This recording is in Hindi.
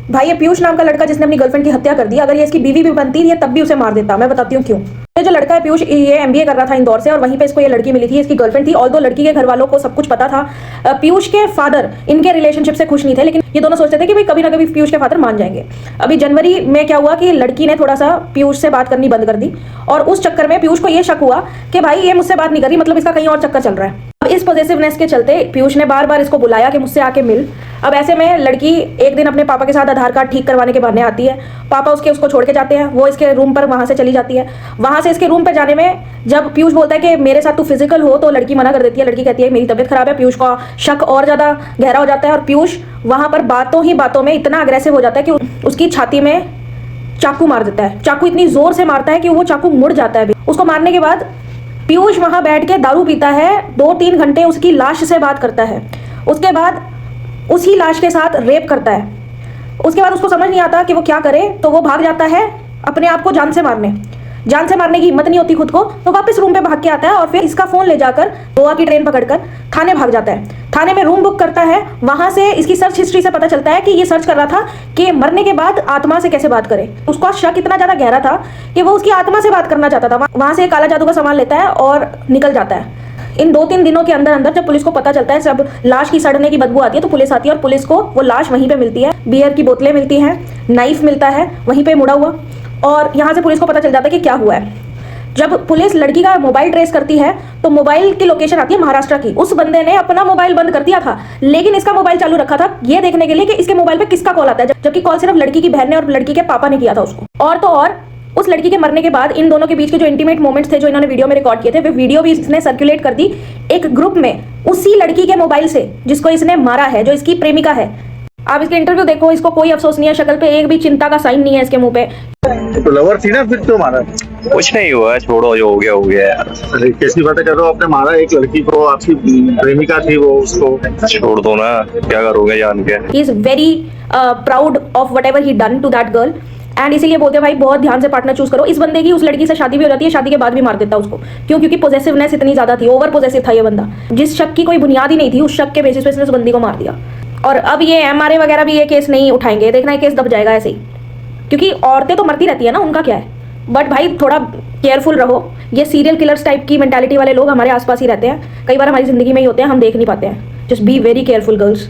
भाई ये पीयूष नाम का लड़का जिसने अपनी गर्लफ्रेंड की हत्या कर दी, अगर ये इसकी बीवी भी बनती ये तब भी उसे मार देता। मैं बताती हूँ क्यों। ये जो लड़का है पीयूष, ये एमबीए कर रहा था इंदौर से और वहीं पे इसको ये लड़की मिली थी, इसकी गर्लफ्रेंड थी। ऑल्दो लड़की के घर वालों को सब कुछ पता था। पीयूष के फादर इनके रिलेशनशिप से खुश नहीं थे, लेकिन ये दोनों सोचते थे कि भाई कभी ना कभी पीयूष के फादर मान जाएंगे। अभी जनवरी में क्या हुआ कि लड़की ने थोड़ा सा पीयूष से बात करनी बंद कर दी और उस चक्कर में पीयूष को ये शक हुआ कि भाई ये मुझसे बात नहीं कर रही, मतलब इसका कहीं और चक्कर चल रहा है। अब इस पॉजिटिवनेस के चलते पीयूष ने बार बार इसको बुलाया कि मुझसे आके मिल। अब ऐसे में लड़की एक दिन अपने पापा के साथ आधार कार्ड ठीक करवाने के बहाने आती है। पापा उसको छोड़ के जाते हैं, वो इसके रूम पर वहां से चली जाती है। वहां से इसके रूम पर जाने में जब पीयूष बोलता है कि मेरे साथ तू फिजिकल हो, तो लड़की मना कर देती है। लड़की कहती है मेरी तबीयत खराब है। पीयूष का शक और ज्यादा गहरा हो जाता है और पीयूष वहां पर बातों ही बातों में इतना अग्रेसिव हो जाता है कि उसकी छाती में चाकू मार देता है। चाकू इतनी जोर से मारता है कि वो चाकू मुड़ जाता है। उसको मारने के बाद पीयूष वहां बैठ के दारू पीता है, 2-3 घंटे उसकी लाश से बात करता है। उसके बाद उसी लाश के साथ रेप करता है। उसके बाद उसको समझ नहीं आता कि वो क्या करे, तो वो भाग जाता है अपने आप को जान से मारने की हिम्मत नहीं होती खुद को, तो वापस रूम पे भाग के आता है और फिर इसका फोन ले जाकर गोवा की ट्रेन पकड़कर थाने भाग जाता है। थाने में रूम बुक करता है। वहां से इसकी सर्च हिस्ट्री से पता चलता है कि ये सर्च कर रहा था कि मरने के बाद आत्मा से कैसे बात करे। उसका शक इतना ज्यादा गहरा था कि वो उसकी आत्मा से बात करना चाहता था। वहां से काला जादू का सामान लेता है और निकल जाता है। इन 2-3 दिनों के अंदर अंदर जब पुलिस को पता चलता है, सब लाश की सड़ने की बदबू आती है, तो पुलिस आती है और पुलिस को वो लाश वहीं पे मिलती है। बियर की बोतलें मिलती हैं, नाइफ मिलता है वहीं पे मुड़ा हुआ, और यहाँ से पुलिस को पता चल जाता है कि क्या हुआ है। जब पुलिस लड़की का मोबाइल ट्रेस करती है तो मोबाइल की लोकेशन आती है महाराष्ट्र की। उस बंदे ने अपना मोबाइल बंद कर दिया था, लेकिन इसका मोबाइल चालू रखा था ये देखने के लिए कि इसके मोबाइल पे किसका कॉल आता है, जबकि कॉल सिर्फ लड़की की बहन ने और लड़की के पापा ने किया था उसको। और तो और उस लड़की के मरने के बाद इन दोनों के बीच के जो इंटीमेट मोमेंट्स थे जो इन्होंने वीडियो में रिकॉर्ड किए थे, वे वीडियो भी इसने सर्कुलेट कर दी एक ग्रुप में उसी लड़की के मोबाइल से जिसको इसने मारा है, जो इसकी प्रेमिका है। आप इसके इंटरव्यू देखो, इसको कोई अफसोस नहीं है, शक्ल पे एक भी चिंता का साइन नहीं है इसके मुंह पे। तो लवर थी ना, फिर क्यों मारा? कुछ नहीं हुआ, छोड़ो, जो हो गया हो गया यार। अरे कैसी बातें कर रहे हो, आपने मारा एक लड़की को, आपकी प्रेमिका थी वो, उसको छोड़ दो ना, क्या करोगे जान के। He is very proud of whatever he done to that girl, and इसीलिए बोलते हैं भाई बहुत ध्यान से पार्टनर चूज करो। इस बंदे की उस लड़की से शादी भी हो जाती है, शादी के बाद भी मार देता उसको। क्यों? क्योंकि पॉजेसिवनेस इतनी ज्यादा थी, ओवर पॉजेसिव था ये बंदा। जिस शक की कोई बुनियाद ही नहीं थी, उस शक के बेसिस पे इसने उस बंदी को मार दिया। और अब ये एमआरए वगैरह भी ये केस नहीं उठाएंगे, देखना ये केस दब जाएगा ऐसे ही, क्योंकि औरतें तो मरती रहती है ना, उनका क्या है। बट भाई थोड़ा केयरफुल रहो, ये सीरियल किलर्स टाइप की मेंटालिटी वाले लोग हमारे आसपास ही रहते हैं, कई बार हमारी जिंदगी में ही होते हैं, हम देख नहीं पाते हैं। Just be very careful girls.